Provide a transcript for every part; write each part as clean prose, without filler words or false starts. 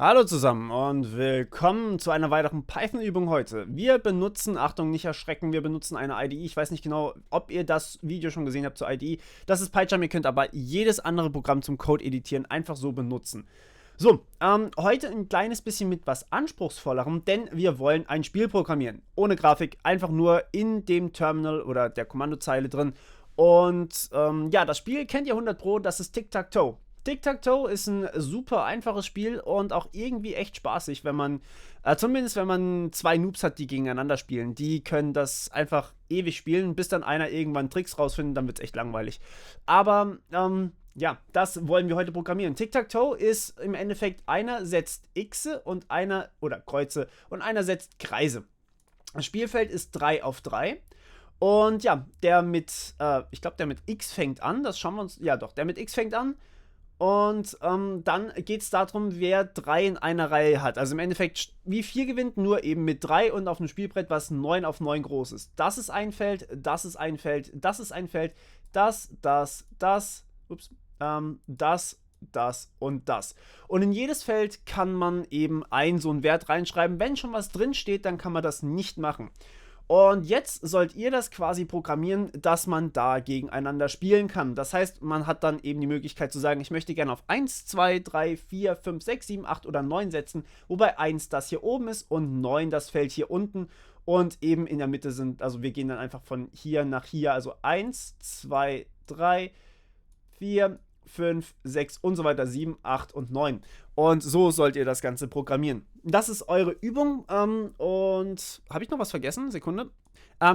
Hallo zusammen und willkommen zu einer weiteren Python-Übung heute. Wir benutzen, Achtung, nicht erschrecken, wir benutzen eine IDE. Ich weiß nicht genau, ob ihr das Video schon gesehen habt zur IDE. Das ist PyCharm, ihr könnt aber jedes andere Programm zum Code editieren einfach so benutzen. So, heute ein kleines bisschen mit was Anspruchsvollerem, denn wir wollen ein Spiel programmieren. Ohne Grafik, einfach nur in dem Terminal oder der Kommandozeile drin. Und ja, das Spiel kennt ihr 100 Pro, das ist Tic-Tac-Toe. Tic-Tac-Toe ist ein super einfaches Spiel und auch irgendwie echt spaßig, wenn man, zumindest wenn man zwei Noobs hat, die gegeneinander spielen. Die können das einfach ewig spielen, bis dann einer irgendwann Tricks rausfindet, dann wird es echt langweilig. Aber, ja, das wollen wir heute programmieren. Tic-Tac-Toe ist im Endeffekt, einer setzt Xe und einer, oder Kreuze, und einer setzt Kreise. Das Spielfeld ist 3 auf 3. Und ja, ich glaube, der mit X fängt an, das schauen wir uns, ja doch, der mit X fängt an. Und dann geht es darum, wer 3 in einer Reihe hat. Also im Endeffekt wie 4 gewinnt, nur eben mit 3 und auf einem Spielbrett, was 9 auf 9 groß ist. Das ist ein Feld, das ist ein Feld, das ist ein Feld, das und das. Und in jedes Feld kann man eben so einen Wert reinschreiben. Wenn schon was drin steht, dann kann man das nicht machen. Und jetzt sollt ihr das quasi programmieren, dass man da gegeneinander spielen kann. Das heißt, man hat dann eben die Möglichkeit zu sagen, ich möchte gerne auf 1, 2, 3, 4, 5, 6, 7, 8 oder 9 setzen, wobei 1 das hier oben ist und 9 das Feld hier unten. Und eben in der Mitte sind, also wir gehen dann einfach von hier nach hier, also 1, 2, 3, 4, 5, 6 und so weiter, 7, 8 und 9. Und so sollt ihr das Ganze programmieren. Das ist eure Übung. Und habe ich noch was vergessen? Sekunde.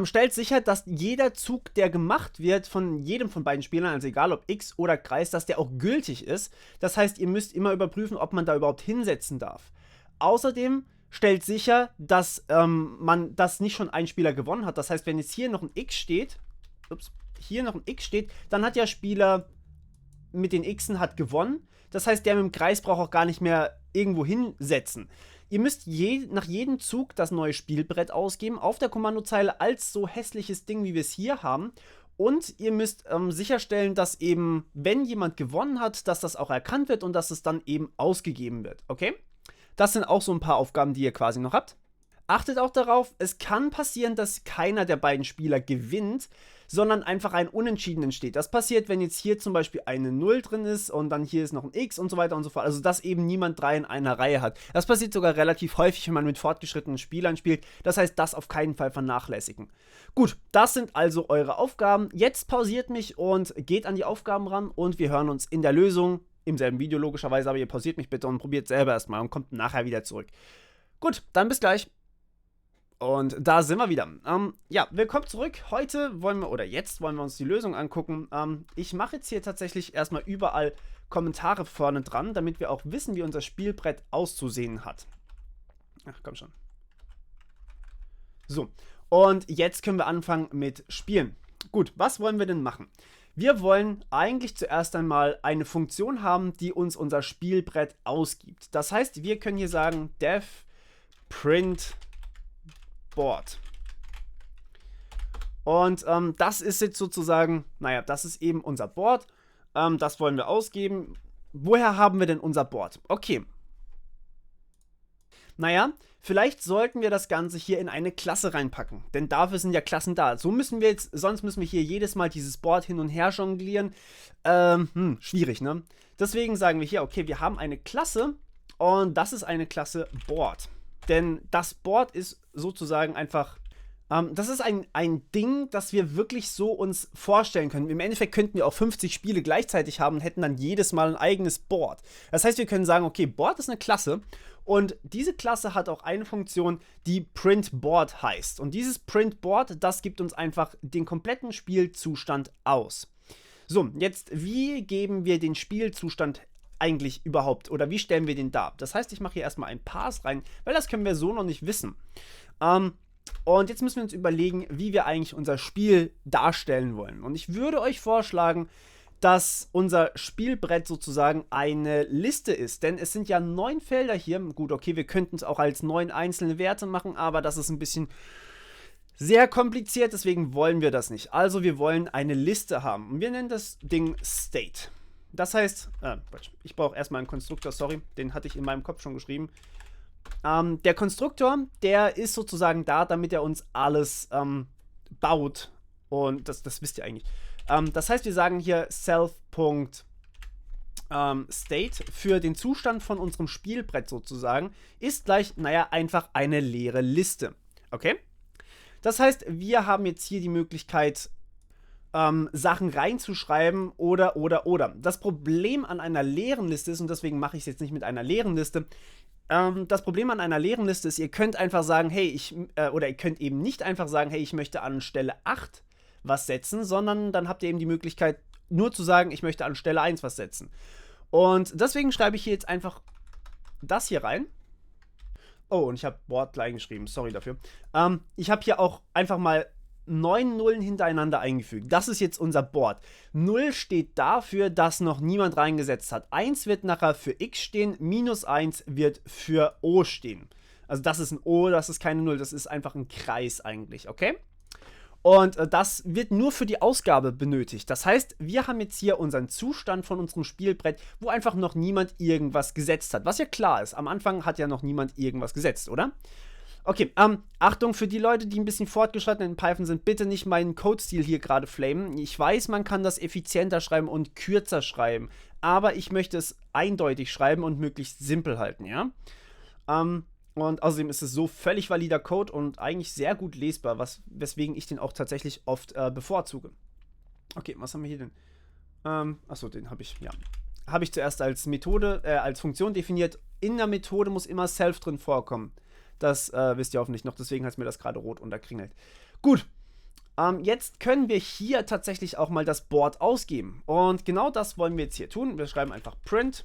Stellt sicher, dass jeder Zug, der gemacht wird von jedem von beiden Spielern, also egal ob X oder Kreis, dass der auch gültig ist. Das heißt, ihr müsst immer überprüfen, ob man da überhaupt hinsetzen darf. Außerdem stellt sicher, dass dass nicht schon ein Spieler gewonnen hat. Das heißt, wenn jetzt hier noch ein X steht, dann hat der Spieler mit den Xen hat gewonnen. Das heißt, der mit dem Kreis braucht auch gar nicht mehr irgendwo hinsetzen. Ihr müsst nach jedem Zug das neue Spielbrett ausgeben, auf der Kommandozeile als so hässliches Ding, wie wir es hier haben. Und ihr müsst sicherstellen, dass eben, wenn jemand gewonnen hat, dass das auch erkannt wird und dass es dann eben ausgegeben wird. Okay? Das sind auch so ein paar Aufgaben, die ihr quasi noch habt. Achtet auch darauf, es kann passieren, dass keiner der beiden Spieler gewinnt, sondern einfach ein Unentschieden entsteht. Das passiert, wenn jetzt hier zum Beispiel eine 0 drin ist und dann hier ist noch ein X und so weiter und so fort. Also, dass eben niemand 3 in einer Reihe hat. Das passiert sogar relativ häufig, wenn man mit fortgeschrittenen Spielern spielt. Das heißt, das auf keinen Fall vernachlässigen. Gut, das sind also eure Aufgaben. Jetzt pausiert mich und geht an die Aufgaben ran und wir hören uns in der Lösung, im selben Video logischerweise, aber ihr pausiert mich bitte und probiert selber erstmal und kommt nachher wieder zurück. Gut, dann bis gleich. Und da sind wir wieder. Ja, willkommen zurück. Jetzt wollen wir uns die Lösung angucken. Ich mache jetzt hier tatsächlich erstmal überall Kommentare vorne dran, damit wir auch wissen, wie unser Spielbrett auszusehen hat. Ach, komm schon. So, und jetzt können wir anfangen mit Spielen. Gut, was wollen wir denn machen? Wir wollen eigentlich zuerst einmal eine Funktion haben, die uns unser Spielbrett ausgibt. Das heißt, wir können hier sagen, def print Board. Und das ist jetzt sozusagen, naja, das ist eben unser Board. Das wollen wir ausgeben. Woher haben wir denn unser Board? Okay. Naja, vielleicht sollten wir das Ganze hier in eine Klasse reinpacken. Denn dafür sind ja Klassen da. Sonst müssen wir hier jedes Mal dieses Board hin und her jonglieren. Schwierig, ne? Deswegen sagen wir hier, okay, wir haben eine Klasse und das ist eine Klasse Board. Denn das Board ist sozusagen einfach, das ist ein Ding, das wir wirklich so uns vorstellen können. Im Endeffekt könnten wir auch 50 Spiele gleichzeitig haben und hätten dann jedes Mal ein eigenes Board. Das heißt, wir können sagen, okay, Board ist eine Klasse und diese Klasse hat auch eine Funktion, die PrintBoard heißt. Und dieses PrintBoard, das gibt uns einfach den kompletten Spielzustand aus. So, jetzt, wie geben wir den Spielzustand eigentlich überhaupt oder wie stellen wir den dar? Das heißt, ich mache hier erstmal ein Parse rein, weil das können wir so noch nicht wissen. Und jetzt müssen wir uns überlegen, wie wir eigentlich unser Spiel darstellen wollen. Und ich würde euch vorschlagen, dass unser Spielbrett sozusagen eine Liste ist, denn es sind ja 9 Felder hier. Gut, okay, wir könnten es auch als 9 einzelne Werte machen, aber das ist ein bisschen sehr kompliziert, deswegen wollen wir das nicht. Also wir wollen eine Liste haben und wir nennen das Ding State. Das heißt, Quatsch, ich brauche erstmal einen Konstruktor, sorry, den hatte ich in meinem Kopf schon geschrieben. Der Konstruktor, der ist sozusagen da, damit er uns alles baut. Und das wisst ihr eigentlich. Das heißt, wir sagen hier self.state für den Zustand von unserem Spielbrett sozusagen ist gleich, naja, einfach eine leere Liste. Okay? Das heißt, wir haben jetzt hier die Möglichkeit, Sachen reinzuschreiben oder. Das Problem an einer leeren Liste ist, und deswegen mache ich es jetzt nicht mit einer leeren Liste, das Problem an einer leeren Liste ist, ihr könnt einfach sagen, hey, oder ihr könnt eben nicht einfach sagen, hey, ich möchte an Stelle 8 was setzen, sondern dann habt ihr eben die Möglichkeit, nur zu sagen, ich möchte an Stelle 1 was setzen. Und deswegen schreibe ich hier jetzt einfach das hier rein. Oh, und ich habe Board klein geschrieben, sorry dafür. Ich habe hier auch einfach mal 9 Nullen hintereinander eingefügt. Das ist jetzt unser Board. 0 steht dafür, dass noch niemand reingesetzt hat. 1 wird nachher für X stehen, -1 wird für O stehen. Also das ist ein O, das ist keine 0, das ist einfach ein Kreis eigentlich, okay? Und das wird nur für die Ausgabe benötigt. Das heißt, wir haben jetzt hier unseren Zustand von unserem Spielbrett, wo einfach noch niemand irgendwas gesetzt hat. Was ja klar ist, am Anfang hat ja noch niemand irgendwas gesetzt, oder? Okay, Achtung für die Leute, die ein bisschen fortgeschritten in Python sind, bitte nicht meinen Codestil hier gerade flamen. Ich weiß, man kann das effizienter schreiben und kürzer schreiben, aber ich möchte es eindeutig schreiben und möglichst simpel halten, ja? Und außerdem ist es so völlig valider Code und eigentlich sehr gut lesbar, weswegen ich den auch tatsächlich oft bevorzuge. Okay, was haben wir hier denn? Achso, den habe ich, ja. Habe ich zuerst als Methode, als Funktion definiert. In der Methode muss immer self drin vorkommen. Das wisst ihr hoffentlich noch, deswegen hat es mir das gerade rot unterkringelt. Gut, jetzt können wir hier tatsächlich auch mal das Board ausgeben. Und genau das wollen wir jetzt hier tun. Wir schreiben einfach print.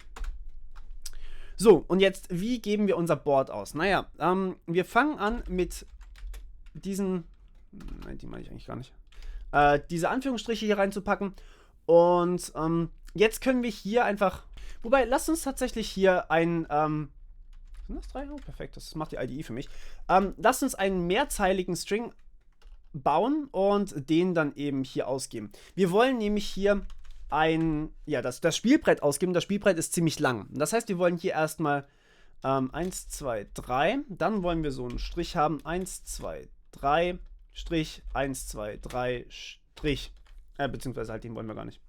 So, und jetzt, wie geben wir unser Board aus? Naja, wir fangen an mit diesen, nein, die meine ich eigentlich gar nicht, diese Anführungsstriche hier reinzupacken. Und jetzt können wir hier einfach, wobei, lasst uns tatsächlich hier ein, sind das 3? Oh, perfekt, das macht die IDE für mich. Lasst uns einen mehrzeiligen String bauen und den dann eben hier ausgeben. Wir wollen nämlich hier das Spielbrett ausgeben. Das Spielbrett ist ziemlich lang. Das heißt, wir wollen hier erstmal 1, 2, 3. Dann wollen wir so einen Strich haben. 1, 2, 3, Strich, 1, 2, 3, Strich. Beziehungsweise halt den wollen wir gar nicht.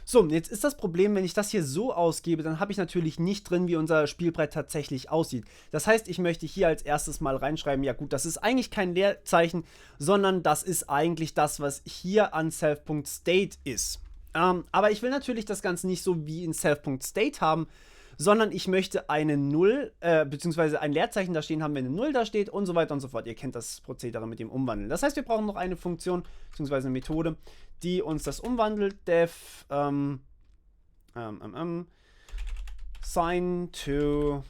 So, jetzt ist das Problem, wenn ich das hier so ausgebe, dann habe ich natürlich nicht drin, wie unser Spielbrett tatsächlich aussieht. Das heißt, ich möchte hier als erstes mal reinschreiben, ja gut, das ist eigentlich kein Leerzeichen, sondern das ist eigentlich das, was hier an self.state ist. Aber ich will natürlich das Ganze nicht so wie in self.state haben, sondern ich möchte eine 0, beziehungsweise ein Leerzeichen da stehen haben, wenn eine 0 da steht und so weiter und so fort. Ihr kennt das Prozedere mit dem Umwandeln. Das heißt, wir brauchen noch eine Funktion, beziehungsweise eine Methode, die uns das umwandelt. Def sign to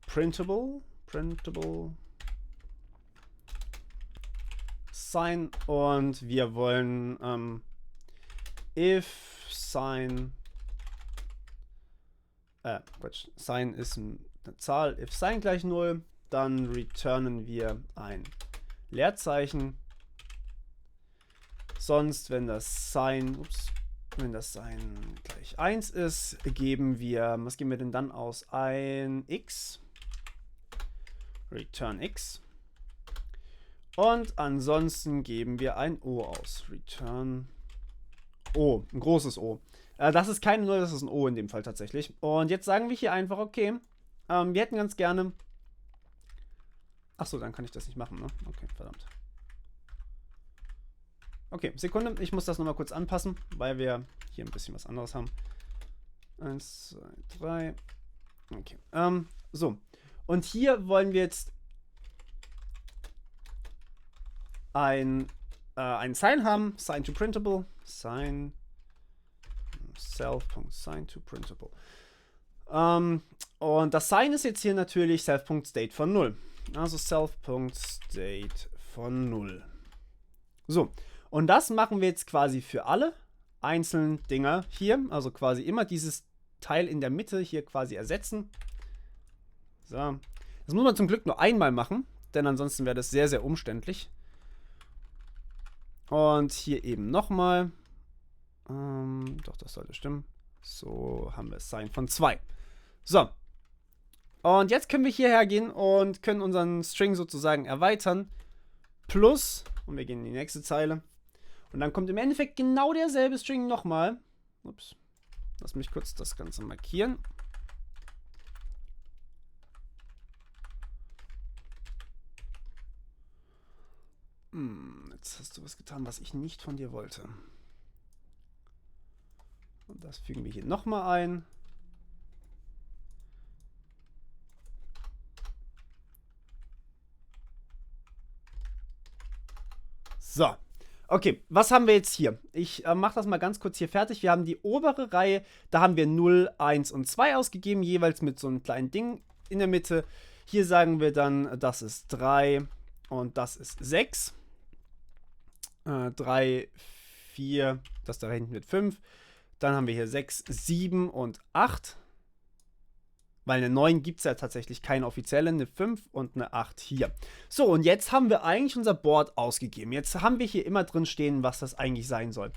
printable sign und wir wollen if sign sign ist eine Zahl, if sign gleich 0, dann returnen wir ein Leerzeichen. Sonst, wenn das sign gleich 1 ist, geben wir, was geben wir denn dann aus? Ein x, return x. Und ansonsten geben wir ein O aus. Return O, ein großes O. Das ist keine 0, das ist ein O in dem Fall tatsächlich. Und jetzt sagen wir hier einfach, okay, wir hätten ganz gerne... Achso, dann kann ich das nicht machen, ne? Okay, verdammt. Okay, Sekunde, ich muss das nochmal kurz anpassen, weil wir hier ein bisschen was anderes haben. 1, 2, 3. Okay, so. Und hier wollen wir jetzt ein Sign haben, Sign to Printable, Sign self.sign to Printable. Und das Sign ist jetzt hier natürlich self.state von 0. Also self.state von 0. So, und das machen wir jetzt quasi für alle einzelnen Dinger hier. Also quasi immer dieses Teil in der Mitte hier quasi ersetzen. So. Das muss man zum Glück nur einmal machen, denn ansonsten wäre das sehr, sehr umständlich. Und hier eben nochmal. Doch, das sollte stimmen. So haben wir es sein von 2. So. Und jetzt können wir hierher gehen und können unseren String sozusagen erweitern. Plus, und wir gehen in die nächste Zeile. Und dann kommt im Endeffekt genau derselbe String nochmal. Ups. Lass mich kurz das Ganze markieren. Jetzt hast du was getan, was ich nicht von dir wollte. Und das fügen wir hier nochmal ein. So. Okay, was haben wir jetzt hier? Ich mache das mal ganz kurz hier fertig. Wir haben die obere Reihe, da haben wir 0, 1 und 2 ausgegeben, jeweils mit so einem kleinen Ding in der Mitte. Hier sagen wir dann, das ist 3 und das ist 6. 3, 4, das da hinten wird 5. Dann haben wir hier 6, 7 und 8. Weil eine 9 gibt es ja tatsächlich keine offizielle, eine 5 und eine 8 hier. So, und jetzt haben wir eigentlich unser Board ausgegeben. Jetzt haben wir hier immer drin stehen, was das eigentlich sein soll.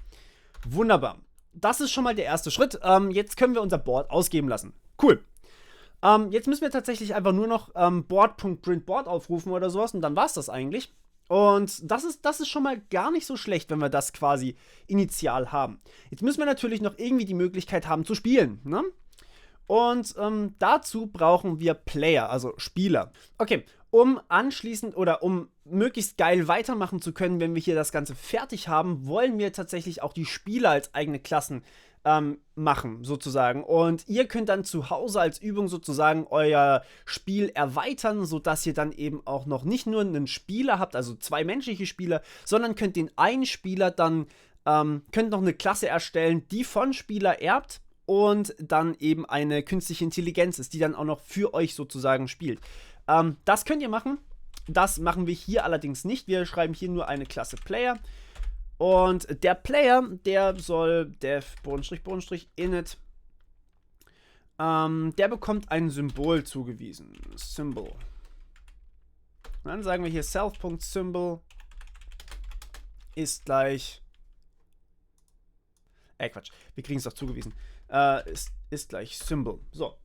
Wunderbar. Das ist schon mal der erste Schritt. Jetzt können wir unser Board ausgeben lassen. Cool. Jetzt müssen wir tatsächlich einfach nur noch board.printBoard aufrufen oder sowas und dann war es das eigentlich. Und das ist schon mal gar nicht so schlecht, wenn wir das quasi initial haben. Jetzt müssen wir natürlich noch irgendwie die Möglichkeit haben zu spielen, ne? Und dazu brauchen wir Player, also Spieler. Okay, um anschließend oder um möglichst geil weitermachen zu können, wenn wir hier das Ganze fertig haben, wollen wir tatsächlich auch die Spieler als eigene Klassen machen, sozusagen. Und ihr könnt dann zu Hause als Übung sozusagen euer Spiel erweitern, sodass ihr dann eben auch noch nicht nur einen Spieler habt, also 2 menschliche Spieler, sondern könnt den einen Spieler dann, könnt noch eine Klasse erstellen, die von Spieler erbt und dann eben eine künstliche Intelligenz ist, die dann auch noch für euch sozusagen spielt. Das könnt ihr machen. Das machen wir hier allerdings nicht. Wir schreiben hier nur eine Klasse Player. Und der Player, der soll def __init, der bekommt ein Symbol zugewiesen. Symbol. Und dann sagen wir hier self.symbol ist gleich. Quatsch. Wir kriegen es doch zugewiesen. Ist gleich Symbol. So.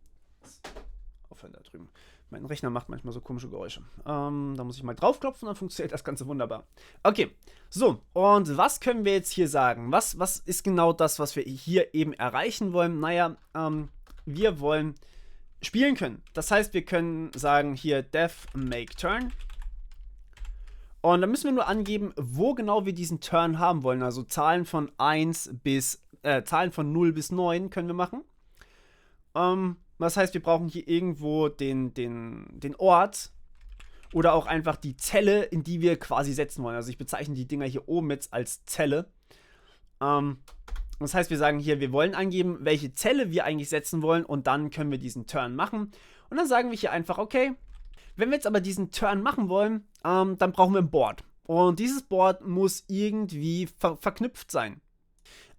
Aufhören da drüben. Mein Rechner macht manchmal so komische Geräusche. Da muss ich mal draufklopfen, dann funktioniert das Ganze wunderbar. Okay, so, und was können wir jetzt hier sagen? Was ist genau das, was wir hier eben erreichen wollen? Naja, wir wollen spielen können. Das heißt, wir können sagen hier def make turn. Und dann müssen wir nur angeben, wo genau wir diesen Turn haben wollen. Also Zahlen von 0 bis 9 können wir machen. Das heißt, wir brauchen hier irgendwo den Ort oder auch einfach die Zelle, in die wir quasi setzen wollen. Also ich bezeichne die Dinger hier oben jetzt als Zelle. Das heißt, wir sagen hier, wir wollen angeben, welche Zelle wir eigentlich setzen wollen und dann können wir diesen Turn machen. Und dann sagen wir hier einfach, okay, wenn wir jetzt aber diesen Turn machen wollen, dann brauchen wir ein Board. Und dieses Board muss irgendwie verknüpft sein.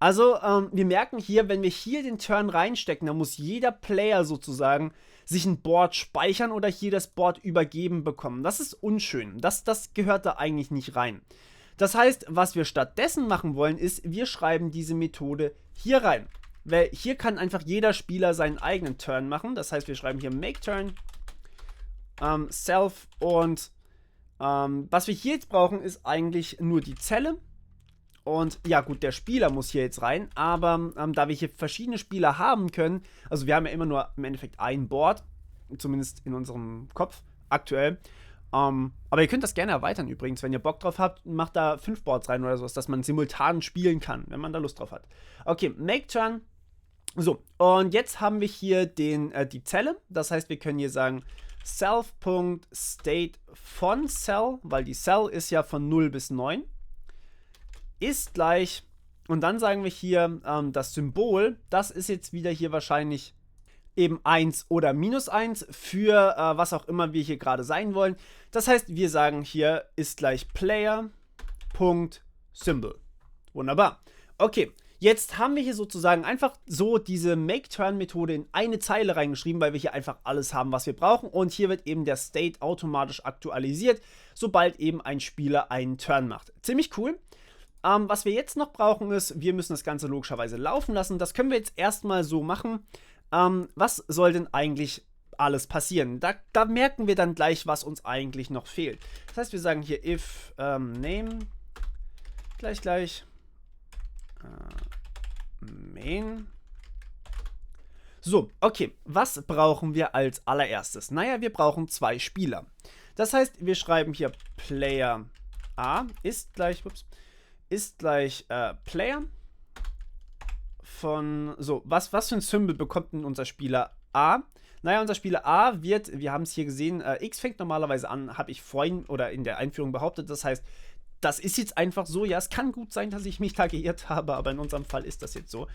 Also, wir merken hier, wenn wir hier den Turn reinstecken, dann muss jeder Player sozusagen sich ein Board speichern oder hier das Board übergeben bekommen. Das ist unschön. Das gehört da eigentlich nicht rein. Das heißt, was wir stattdessen machen wollen, ist, wir schreiben diese Methode hier rein. Weil hier kann einfach jeder Spieler seinen eigenen Turn machen. Das heißt, wir schreiben hier make turn, self und was wir hier jetzt brauchen, ist eigentlich nur die Zelle. Und ja gut, der Spieler muss hier jetzt rein, aber da wir hier verschiedene Spieler haben können, also wir haben ja immer nur im Endeffekt ein Board, zumindest in unserem Kopf aktuell, aber ihr könnt das gerne erweitern übrigens, wenn ihr Bock drauf habt, macht da 5 Boards rein oder sowas, dass man simultan spielen kann, wenn man da Lust drauf hat. Okay, make turn. So, und jetzt haben wir hier die Zelle, das heißt, wir können hier sagen self.state von Cell, weil die Cell ist ja von 0 bis 9. Ist gleich, und dann sagen wir hier, das Symbol, das ist jetzt wieder hier wahrscheinlich eben 1 oder -1 für was auch immer wir hier gerade sein wollen. Das heißt, wir sagen hier ist gleich Player.Symbol. Wunderbar. Okay, jetzt haben wir hier sozusagen einfach so diese Make-Turn-Methode in eine Zeile reingeschrieben, weil wir hier einfach alles haben, was wir brauchen. Und hier wird eben der State automatisch aktualisiert, sobald eben ein Spieler einen Turn macht. Ziemlich cool. Was wir jetzt noch brauchen ist, wir müssen das Ganze logischerweise laufen lassen. Das können wir jetzt erstmal so machen. Was soll denn eigentlich alles passieren? Da merken wir dann gleich, was uns eigentlich noch fehlt. Das heißt, wir sagen hier if name gleich main. So, okay, was brauchen wir als allererstes? Naja, wir brauchen 2 Spieler. Das heißt, wir schreiben hier Player A ist gleich Player von, so, was für ein Symbol bekommt denn unser Spieler A? Naja, unser Spieler A wird, wir haben es hier gesehen, X fängt normalerweise an, habe ich vorhin oder in der Einführung behauptet. Das heißt, das ist jetzt einfach so. Ja, es kann gut sein, dass ich mich da geirrt habe, aber in unserem Fall ist das jetzt so.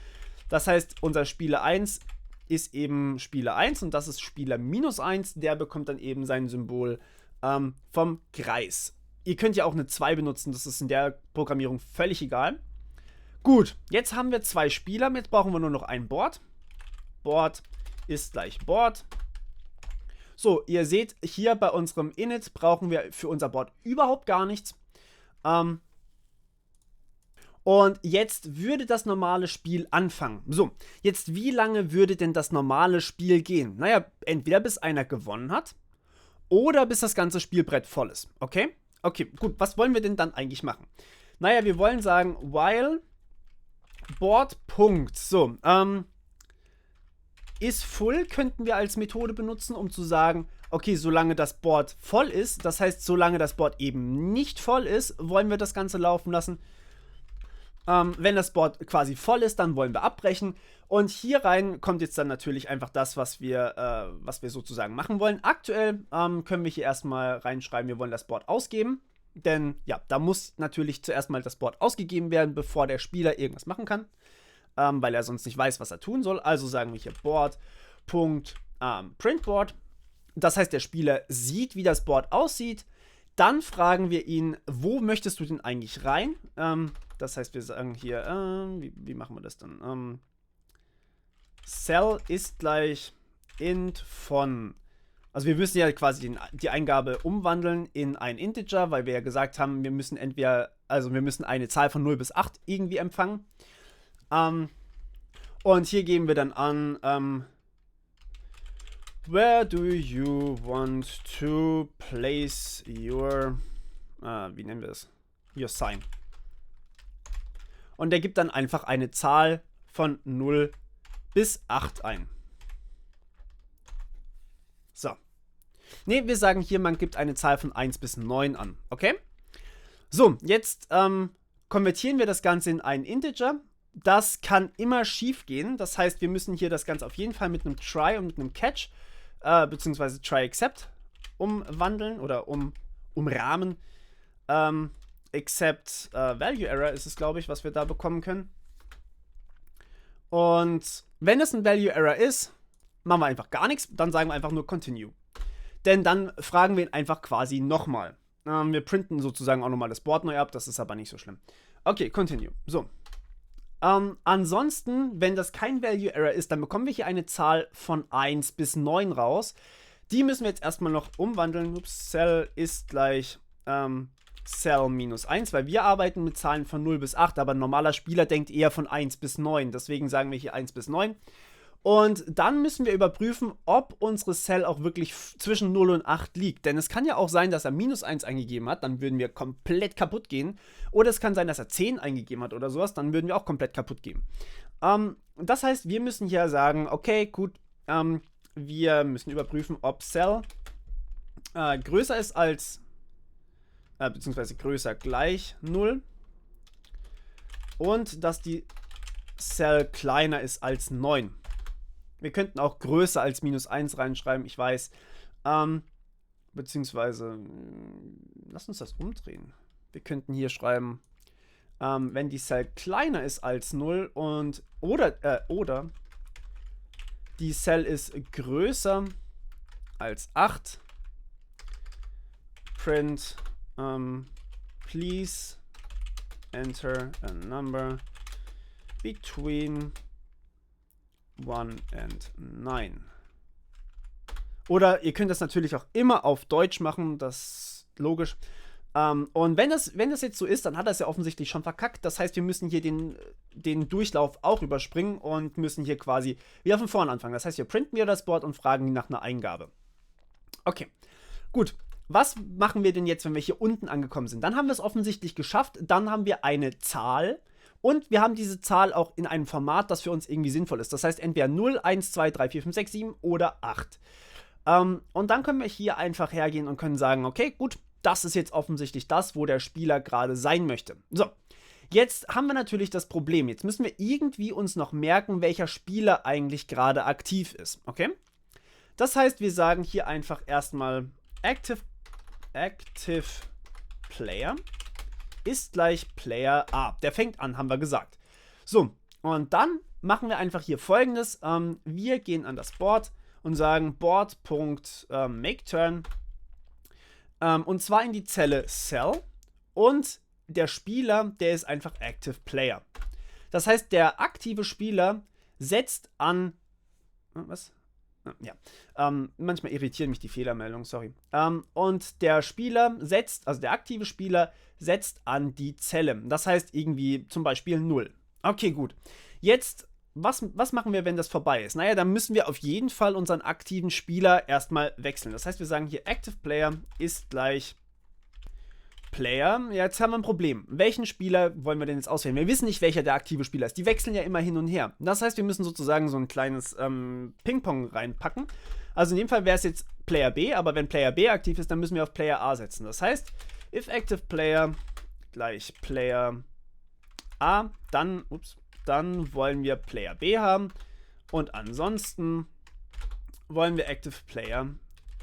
Das heißt, unser Spieler 1 ist eben Spieler 1 und das ist Spieler -1. Der bekommt dann eben sein Symbol vom Kreis. Ihr könnt ja auch eine 2 benutzen, das ist in der Programmierung völlig egal. Gut, jetzt haben wir 2 Spieler, jetzt brauchen wir nur noch ein Board. Board ist gleich Board. So, ihr seht, hier bei unserem Init brauchen wir für unser Board überhaupt gar nichts. Und jetzt würde das normale Spiel anfangen. So, jetzt wie lange würde denn das normale Spiel gehen? Naja, entweder bis einer gewonnen hat oder bis das ganze Spielbrett voll ist. Okay? Okay, gut, was wollen wir denn dann eigentlich machen? Naja, wir wollen sagen, while Board. So, ist full könnten wir als Methode benutzen, um zu sagen, okay, solange das Board voll ist, das heißt, solange das Board eben nicht voll ist, wollen wir das Ganze laufen lassen. Wenn das Board quasi voll ist, dann wollen wir abbrechen. Und hier rein kommt jetzt dann natürlich einfach das, was wir sozusagen machen wollen. Aktuell können wir hier erstmal reinschreiben, wir wollen das Board ausgeben. Denn ja, da muss natürlich zuerst mal das Board ausgegeben werden, bevor der Spieler irgendwas machen kann. Weil er sonst nicht weiß, was er tun soll. Also sagen wir hier Board.printBoard. Das heißt, der Spieler sieht, wie das Board aussieht. Dann fragen wir ihn, wo möchtest du denn eigentlich rein? Das heißt, wir sagen hier, wie machen wir das dann? Cell ist gleich int von, also wir müssen ja quasi die Eingabe umwandeln in ein Integer, weil wir ja gesagt haben, wir müssen wir müssen eine Zahl von 0 bis 8 irgendwie empfangen. Und hier geben wir dann an, where do you want to place your, wie nennen wir es? Your sign. Und der gibt dann einfach eine Zahl von 0 bis 8 ein. So. Ne, wir sagen hier, man gibt eine Zahl von 1 bis 9 an. Okay? So, jetzt konvertieren wir das Ganze in einen Integer. Das kann immer schief gehen. Das heißt, wir müssen hier das Ganze auf jeden Fall mit einem Try und mit einem Catch, beziehungsweise Try Except umwandeln oder umrahmen. Except Value Error ist es, glaube ich, was wir da bekommen können. Und wenn es ein Value Error ist, machen wir einfach gar nichts. Dann sagen wir einfach nur Continue. Denn dann fragen wir ihn einfach quasi nochmal. Wir printen sozusagen auch nochmal das Board neu ab. Das ist aber nicht so schlimm. Okay, Continue. So. Ansonsten, wenn das kein Value Error ist, dann bekommen wir hier eine Zahl von 1 bis 9 raus. Die müssen wir jetzt erstmal noch umwandeln. Ups, Cell ist gleich Cell -1, weil wir arbeiten mit Zahlen von 0 bis 8, aber ein normaler Spieler denkt eher von 1 bis 9. Deswegen sagen wir hier 1 bis 9. Und dann müssen wir überprüfen, ob unsere Cell auch wirklich zwischen 0 und 8 liegt. Denn es kann ja auch sein, dass er -1 eingegeben hat, dann würden wir komplett kaputt gehen. Oder es kann sein, dass er 10 eingegeben hat oder sowas, dann würden wir auch komplett kaputt gehen. Das heißt, wir müssen hier sagen, okay, gut, wir müssen überprüfen, ob Cell größer ist als, beziehungsweise größer gleich 0. Und dass die Cell kleiner ist als 9. Wir könnten auch größer als -1 reinschreiben, ich weiß. Beziehungsweise, lass uns das umdrehen. Wir könnten hier schreiben, wenn die Cell kleiner ist als 0 oder die Cell ist größer als 8, print, please enter a number between 1 and 9. Oder ihr könnt das natürlich auch immer auf Deutsch machen, das ist logisch. Und wenn das jetzt so ist, dann hat er es ja offensichtlich schon verkackt. Das heißt, wir müssen hier den Durchlauf auch überspringen und müssen hier quasi wieder von vorne anfangen. Das heißt, wir printen wieder das Board und fragen nach einer Eingabe. Okay, gut. Was machen wir denn jetzt, wenn wir hier unten angekommen sind? Dann haben wir es offensichtlich geschafft. Dann haben wir eine Zahl. Und wir haben diese Zahl auch in einem Format, das für uns irgendwie sinnvoll ist. Das heißt entweder 0, 1, 2, 3, 4, 5, 6, 7 oder 8. Und dann können wir hier einfach hergehen und können sagen, okay, gut, das ist jetzt offensichtlich das, wo der Spieler gerade sein möchte. So, jetzt haben wir natürlich das Problem. Jetzt müssen wir irgendwie uns noch merken, welcher Spieler eigentlich gerade aktiv ist. Okay? Das heißt, wir sagen hier einfach erstmal Active Player ist gleich Player A. Der fängt an, haben wir gesagt. So, und dann machen wir einfach hier Folgendes. Wir gehen an das Board und sagen Board.makeTurn. Und zwar in die Zelle Cell und der Spieler, der ist einfach Active Player. Das heißt, der aktive Spieler setzt an. Was? Ja. Manchmal irritieren mich die Fehlermeldungen, sorry. Und der Spieler setzt, also der aktive Spieler setzt an die Zelle. Das heißt irgendwie zum Beispiel 0. Okay, gut. Jetzt. Was machen wir, wenn das vorbei ist? Naja, dann müssen wir auf jeden Fall unseren aktiven Spieler erstmal wechseln. Das heißt, wir sagen hier Active Player ist gleich Player. Ja, jetzt haben wir ein Problem. Welchen Spieler wollen wir denn jetzt auswählen? Wir wissen nicht, welcher der aktive Spieler ist. Die wechseln ja immer hin und her. Das heißt, wir müssen sozusagen so ein kleines Ping-Pong reinpacken. Also in dem Fall wäre es jetzt Player B, aber wenn Player B aktiv ist, dann müssen wir auf Player A setzen. Das heißt, if Active Player gleich Player A, dann wollen wir Player B haben und ansonsten wollen wir Active Player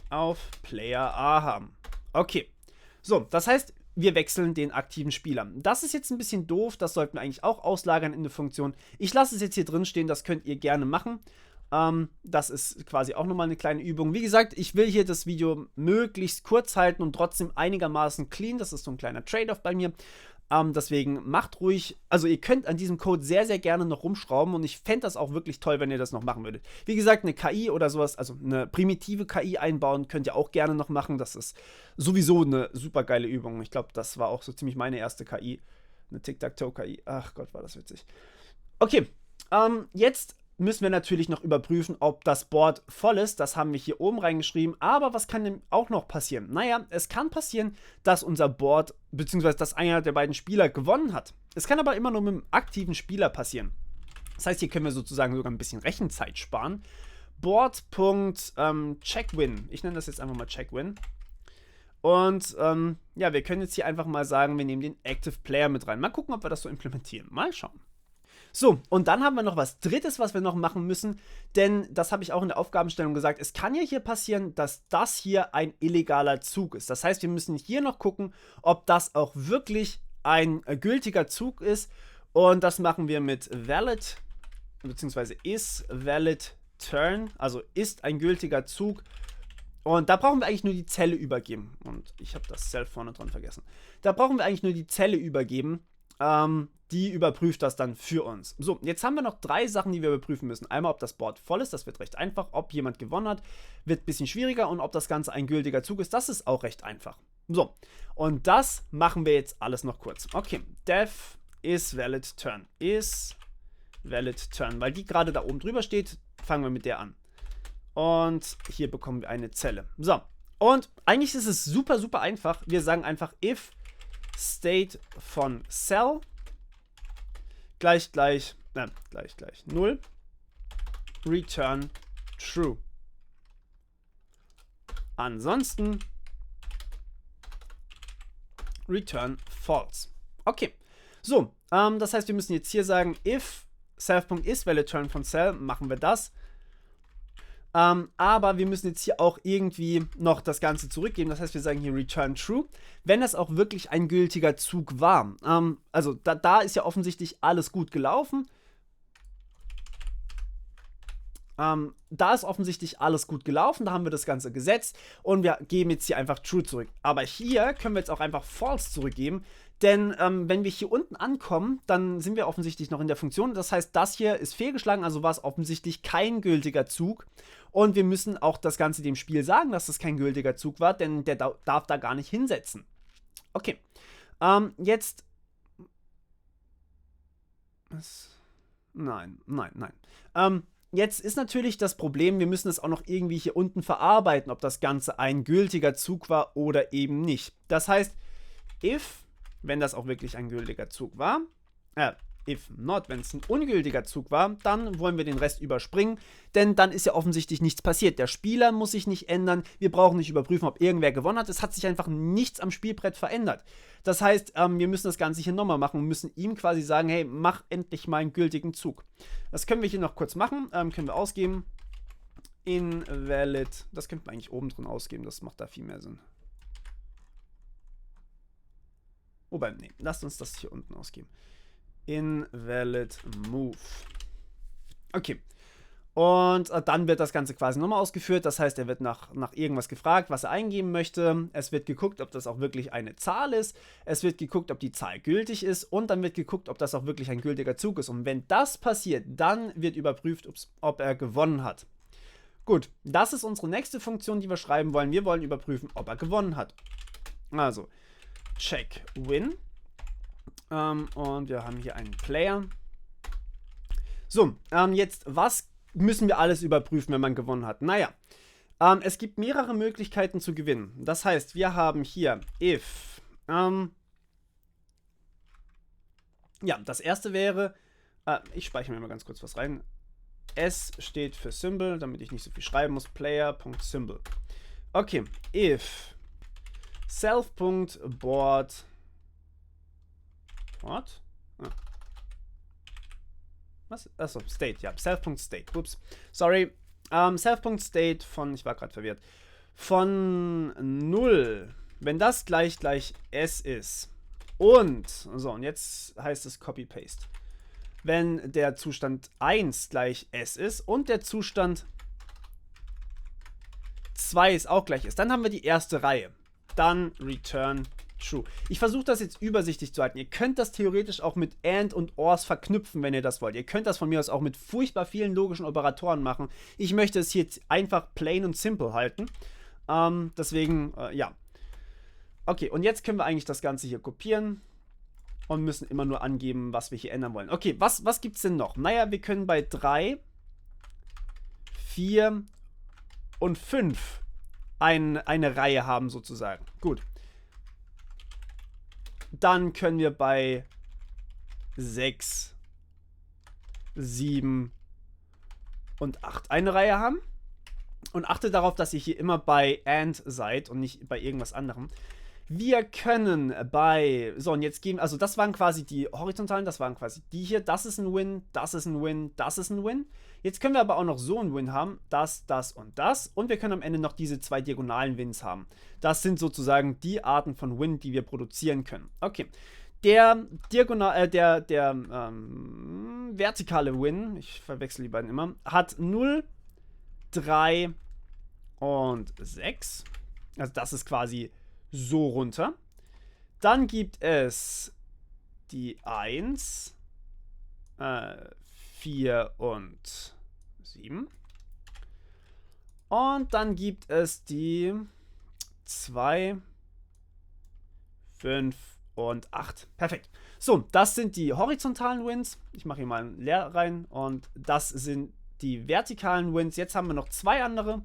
auf Player A haben. Okay, so, das heißt, wir wechseln den aktiven Spieler. Das ist jetzt ein bisschen doof, das sollten wir eigentlich auch auslagern in eine Funktion. Ich lasse es jetzt hier drin stehen, das könnt ihr gerne machen. Das ist quasi auch nochmal eine kleine Übung. Wie gesagt, ich will hier das Video möglichst kurz halten und trotzdem einigermaßen clean. Das ist so ein kleiner Trade-off bei mir. Deswegen macht ruhig, also ihr könnt an diesem Code sehr, sehr gerne noch rumschrauben und ich fände das auch wirklich toll, wenn ihr das noch machen würdet. Wie gesagt, eine KI oder sowas, also eine primitive KI einbauen, könnt ihr auch gerne noch machen. Das ist sowieso eine super geile Übung. Ich glaube, das war auch so ziemlich meine erste KI. Eine Tic-Tac-Toe-KI. Ach Gott, war das witzig. Okay, jetzt müssen wir natürlich noch überprüfen, ob das Board voll ist. Das haben wir hier oben reingeschrieben. Aber was kann denn auch noch passieren? Naja, es kann passieren, dass unser Board, beziehungsweise dass einer der beiden Spieler gewonnen hat. Es kann aber immer nur mit einem aktiven Spieler passieren. Das heißt, hier können wir sozusagen sogar ein bisschen Rechenzeit sparen. Board.checkWin. Ich nenne das jetzt einfach mal checkWin. Und ja, wir können jetzt hier einfach mal sagen, wir nehmen den Active Player mit rein. Mal gucken, ob wir das so implementieren. Mal schauen. So, und dann haben wir noch was Drittes, was wir noch machen müssen, denn das habe ich auch in der Aufgabenstellung gesagt, es kann ja hier passieren, dass das hier ein illegaler Zug ist. Das heißt, wir müssen hier noch gucken, ob das auch wirklich ein gültiger Zug ist und das machen wir mit valid, beziehungsweise is valid turn, also ist ein gültiger Zug. Und da brauchen wir eigentlich nur die Zelle übergeben. Und ich habe das Cell vorne dran vergessen. Da brauchen wir eigentlich nur die Zelle übergeben. Die überprüft das dann für uns. So, jetzt haben wir noch 3 Sachen, die wir überprüfen müssen. Einmal, ob das Board voll ist, das wird recht einfach. Ob jemand gewonnen hat, wird ein bisschen schwieriger. Und ob das Ganze ein gültiger Zug ist, das ist auch recht einfach. So, und das machen wir jetzt alles noch kurz. Okay, def is valid turn. Is valid turn. Weil die gerade da oben drüber steht, fangen wir mit der an. Und hier bekommen wir eine Zelle. So, und eigentlich ist es super, super einfach. Wir sagen einfach if State von Cell gleich 0 return true. Ansonsten return false. Okay, so, das heißt, wir müssen jetzt hier sagen if self.isValidTurn von Cell, machen wir das. Aber wir müssen jetzt hier auch irgendwie noch das Ganze zurückgeben. Das heißt, wir sagen hier return true, wenn das auch wirklich ein gültiger Zug war. Also da ist ja offensichtlich alles gut gelaufen. Da ist offensichtlich alles gut gelaufen. Da haben wir das Ganze gesetzt und wir geben jetzt hier einfach true zurück. Aber hier können wir jetzt auch einfach false zurückgeben. Denn wenn wir hier unten ankommen, dann sind wir offensichtlich noch in der Funktion. Das heißt, das hier ist fehlgeschlagen, also war es offensichtlich kein gültiger Zug. Und wir müssen auch das Ganze dem Spiel sagen, dass das kein gültiger Zug war, denn der darf da gar nicht hinsetzen. Okay. Jetzt. Nein. Jetzt ist natürlich das Problem, wir müssen es auch noch irgendwie hier unten verarbeiten, ob das Ganze ein gültiger Zug war oder eben nicht. Das heißt, if, wenn das auch wirklich ein gültiger Zug war, if not, wenn es ein ungültiger Zug war, dann wollen wir den Rest überspringen, denn dann ist ja offensichtlich nichts passiert. Der Spieler muss sich nicht ändern, wir brauchen nicht überprüfen, ob irgendwer gewonnen hat, es hat sich einfach nichts am Spielbrett verändert. Das heißt, wir müssen das Ganze hier nochmal machen und müssen ihm quasi sagen, hey, mach endlich mal einen gültigen Zug. Das können wir hier noch kurz machen, können wir ausgeben. Invalid, das könnten wir eigentlich oben drin ausgeben, das macht da viel mehr Sinn. Wobei, nee, lasst uns das hier unten ausgeben. Invalid move. Okay. Und dann wird das Ganze quasi nochmal ausgeführt. Das heißt, er wird nach irgendwas gefragt, was er eingeben möchte. Es wird geguckt, ob das auch wirklich eine Zahl ist. Es wird geguckt, ob die Zahl gültig ist. Und dann wird geguckt, ob das auch wirklich ein gültiger Zug ist. Und wenn das passiert, dann wird überprüft, ob er gewonnen hat. Gut, das ist unsere nächste Funktion, die wir schreiben wollen. Wir wollen überprüfen, ob er gewonnen hat. Also, check win. Und wir haben hier einen Player. So, jetzt, was müssen wir alles überprüfen, wenn man gewonnen hat? Naja, es gibt mehrere Möglichkeiten zu gewinnen. Das heißt, wir haben hier if. Ja, das erste wäre, ich speichere mir mal ganz kurz was rein. S steht für Symbol, damit ich nicht so viel schreiben muss. Player.symbol. Okay, if self.board. What? Ah. Was? Achso, State, ja. Self.state. Ups. Sorry. Self.state von, ich war gerade verwirrt, von 0, wenn das gleich S ist. Und, so, und jetzt heißt es Copy-Paste. Wenn der Zustand 1 gleich S ist und der Zustand 2 ist auch gleich S, dann haben wir die erste Reihe. Dann return true. Ich versuche das jetzt übersichtlich zu halten. Ihr könnt das theoretisch auch mit AND und ORs verknüpfen, wenn ihr das wollt. Ihr könnt das von mir aus auch mit furchtbar vielen logischen Operatoren machen. Ich möchte es hier einfach plain und simple halten. Deswegen, ja. Okay, und jetzt können wir eigentlich das Ganze hier kopieren und müssen immer nur angeben, was wir hier ändern wollen. Okay, was gibt es denn noch? Naja, wir können bei 3, 4 und 5 eine Reihe haben sozusagen. Gut. Dann können wir bei 6, 7 und 8 eine Reihe haben. Und achtet darauf, dass ihr hier immer bei AND seid und nicht bei irgendwas anderem. Wir können bei, so und jetzt gehen, also das waren quasi die horizontalen, das waren quasi die hier, das ist ein Win, das ist ein Win, das ist ein Win. Jetzt können wir aber auch noch so ein Win haben, das und das. Und wir können am Ende noch diese zwei diagonalen Wins haben. Das sind sozusagen die Arten von Win, die wir produzieren können. Okay, der vertikale Win, ich verwechsel die beiden immer, hat 0, 3 und 6. Also das ist quasi so runter. Dann gibt es die 1, 4 und 7. Und dann gibt es die 2, 5 und 8. Perfekt. So, das sind die horizontalen Wins. Ich mache hier mal ein Leer rein. Und das sind die vertikalen Wins. Jetzt haben wir noch zwei andere,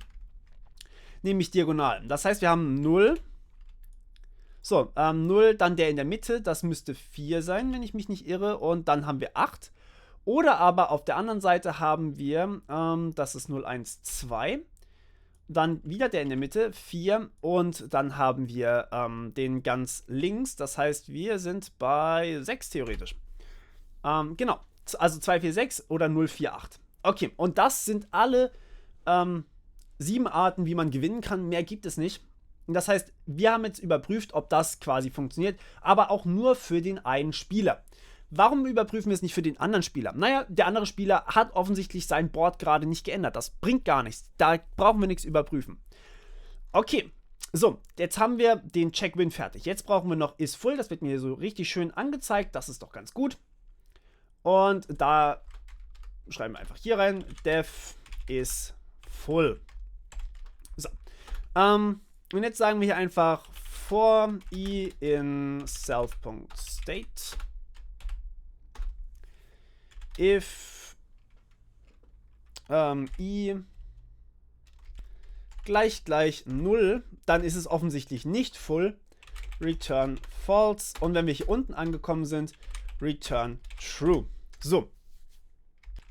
nämlich diagonalen. Das heißt, wir haben 0. So, 0, dann der in der Mitte, das müsste 4 sein, wenn ich mich nicht irre. Und dann haben wir 8. Oder aber auf der anderen Seite haben wir, das ist 0, 1, 2. Dann wieder der in der Mitte, 4. Und dann haben wir den ganz links. Das heißt, wir sind bei 6 theoretisch. Genau, also 2, 4, 6 oder 0, 4, 8. Okay, und das sind alle 7 Arten, wie man gewinnen kann. Mehr gibt es nicht. Das heißt, wir haben jetzt überprüft, ob das quasi funktioniert, aber auch nur für den einen Spieler. Warum überprüfen wir es nicht für den anderen Spieler? Naja, der andere Spieler hat offensichtlich sein Board gerade nicht geändert. Das bringt gar nichts. Da brauchen wir nichts überprüfen. Okay, so, jetzt haben wir den Check-Win fertig. Jetzt brauchen wir noch isFull. Das wird mir so richtig schön angezeigt. Das ist doch ganz gut. Und da schreiben wir einfach hier rein, def is full. So, und jetzt sagen wir hier einfach for i in self.state if i gleich 0, dann ist es offensichtlich nicht full, return false, und wenn wir hier unten angekommen sind, return true. So.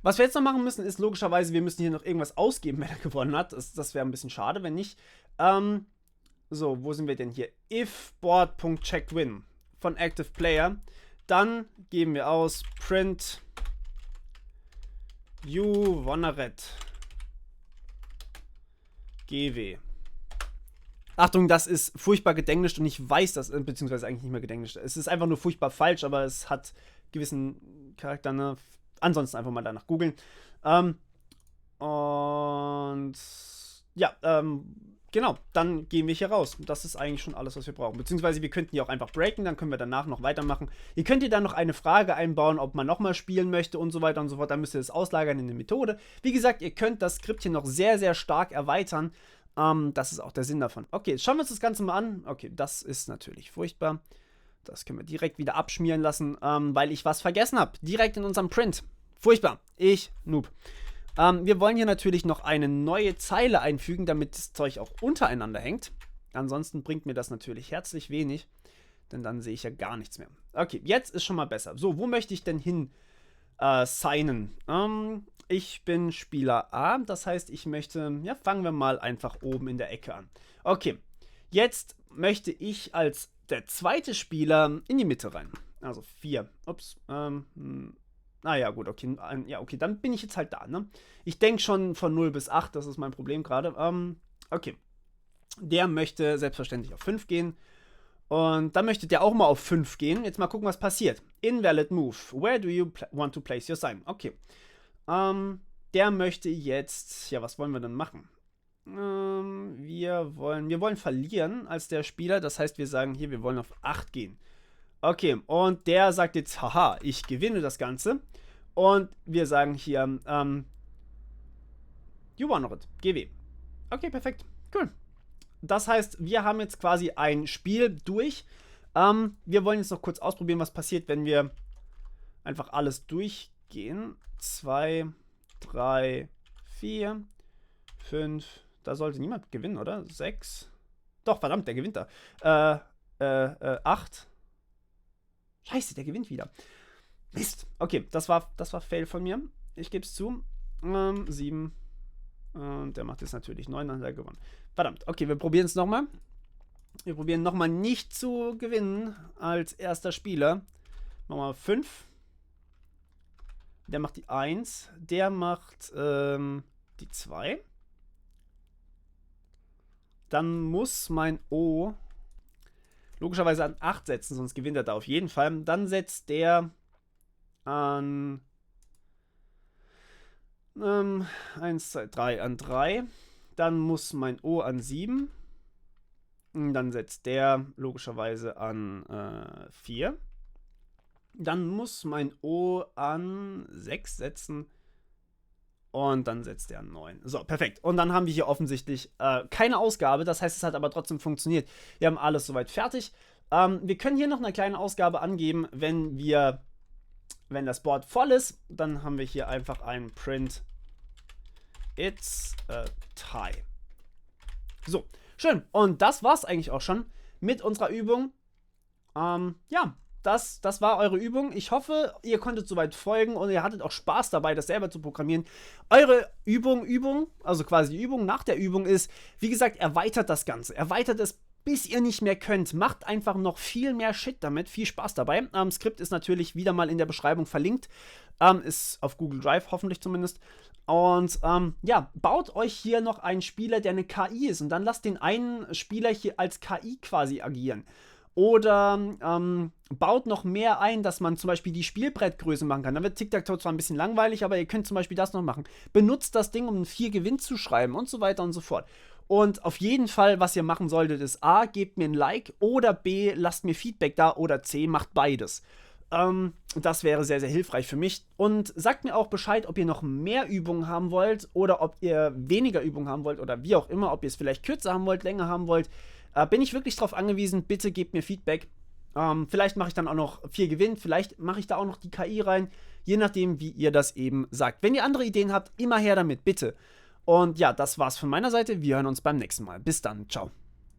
Was wir jetzt noch machen müssen, ist logischerweise, wir müssen hier noch irgendwas ausgeben, wenn er gewonnen hat. Das wäre ein bisschen schade, wenn nicht. So, wo sind wir denn hier? If board.checkedWin von Active Player, dann geben wir aus print you wonneret GW. Achtung, das ist furchtbar gedenglischt und ich weiß das, beziehungsweise eigentlich nicht mehr gedenglischt. Es ist einfach nur furchtbar falsch, aber es hat gewissen Charakter, ne? Ansonsten einfach mal danach googeln. Und ja, genau, dann gehen wir hier raus. Das ist eigentlich schon alles, was wir brauchen. Beziehungsweise wir könnten die auch einfach breaken, dann können wir danach noch weitermachen. Ihr könnt hier dann noch eine Frage einbauen, ob man nochmal spielen möchte und so weiter und so fort. Dann müsst ihr das auslagern in eine Methode. Wie gesagt, ihr könnt das Skript hier noch sehr, sehr stark erweitern. Das ist auch der Sinn davon. Okay, jetzt schauen wir uns das Ganze mal an. Okay, das ist natürlich furchtbar. Das können wir direkt wieder abschmieren lassen, weil ich was vergessen habe. Direkt in unserem Print. Furchtbar. Ich, Noob. Wir wollen hier natürlich noch eine neue Zeile einfügen, damit das Zeug auch untereinander hängt. Ansonsten bringt mir das natürlich herzlich wenig, denn dann sehe ich ja gar nichts mehr. Okay, jetzt ist schon mal besser. So, wo möchte ich denn hin signen? Ich bin Spieler A, das heißt, ich möchte, ja, fangen wir mal einfach oben in der Ecke an. Okay, jetzt möchte ich als der zweite Spieler in die Mitte rein. Also 4. Ups, naja, gut, okay. Ja, okay, dann bin ich jetzt halt da, ne? Ich denke schon von 0 bis 8, das ist mein Problem gerade. Okay. Der möchte selbstverständlich auf 5 gehen. Und dann möchte der auch mal auf 5 gehen. Jetzt mal gucken, was passiert. Invalid move. Where do you want to place your sign? Okay. Der möchte jetzt, ja, was wollen wir denn machen? Wir wollen verlieren als der Spieler. Das heißt, wir sagen hier, wir wollen auf 8 gehen. Okay, und der sagt jetzt, haha, ich gewinne das Ganze. Und wir sagen hier, you won it, GW. Okay, perfekt, cool. Das heißt, wir haben jetzt quasi ein Spiel durch. Wir wollen jetzt noch kurz ausprobieren, was passiert, wenn wir einfach alles durchgehen. 2, 3, 4, 5, da sollte niemand gewinnen, oder? 6, doch, verdammt, der gewinnt da. 8, Scheiße, der gewinnt wieder. Mist. Okay, das war Fail von mir. Ich gebe es zu. 7. Und der macht jetzt natürlich 9, dann hat er gewonnen. Verdammt. Okay, wir probieren es nochmal. Wir probieren nochmal nicht zu gewinnen als erster Spieler. Machen wir 5. Der macht die 1. Der macht die 2. Dann muss mein O logischerweise an 8 setzen, sonst gewinnt er da auf jeden Fall. Dann setzt der an 1, 2, 3 an 3. Dann muss mein O an 7. Dann setzt der logischerweise an 4. Dann muss mein O an 6 setzen. Und dann setzt er an 9. So, perfekt. Und dann haben wir hier offensichtlich keine Ausgabe. Das heißt, es hat aber trotzdem funktioniert. Wir haben alles soweit fertig. Wir können hier noch eine kleine Ausgabe angeben, wenn das Board voll ist. Dann haben wir hier einfach ein Print It's a tie. So, schön. Und das war's eigentlich auch schon mit unserer Übung. Ja. Das war eure Übung. Ich hoffe, ihr konntet soweit folgen und ihr hattet auch Spaß dabei, das selber zu programmieren. Eure Übung, also quasi die Übung nach der Übung ist, wie gesagt, erweitert das Ganze. Erweitert es, bis ihr nicht mehr könnt. Macht einfach noch viel mehr Shit damit. Viel Spaß dabei. Skript ist natürlich wieder mal in der Beschreibung verlinkt. Ist auf Google Drive, hoffentlich zumindest. Und ja, baut euch hier noch einen Spieler, der eine KI ist. Und dann lasst den einen Spieler hier als KI quasi agieren. Oder baut noch mehr ein, dass man zum Beispiel die Spielbrettgröße machen kann. Dann wird Tic-Tac-Toe zwar ein bisschen langweilig, aber ihr könnt zum Beispiel das noch machen. Benutzt das Ding, um einen 4 Gewinn zu schreiben und so weiter und so fort. Und auf jeden Fall, was ihr machen solltet, ist A, gebt mir ein Like oder B, lasst mir Feedback da oder C, macht beides. Das wäre sehr, sehr hilfreich für mich. Und sagt mir auch Bescheid, ob ihr noch mehr Übungen haben wollt oder ob ihr weniger Übungen haben wollt oder wie auch immer, ob ihr es vielleicht kürzer haben wollt, länger haben wollt. bin ich wirklich darauf angewiesen. Bitte gebt mir Feedback. Vielleicht mache ich dann auch noch 4 Gewinn, vielleicht mache ich da auch noch die KI rein, je nachdem, wie ihr das eben sagt. Wenn ihr andere Ideen habt, immer her damit, bitte. Und ja, das war's von meiner Seite. Wir hören uns beim nächsten Mal. Bis dann, ciao.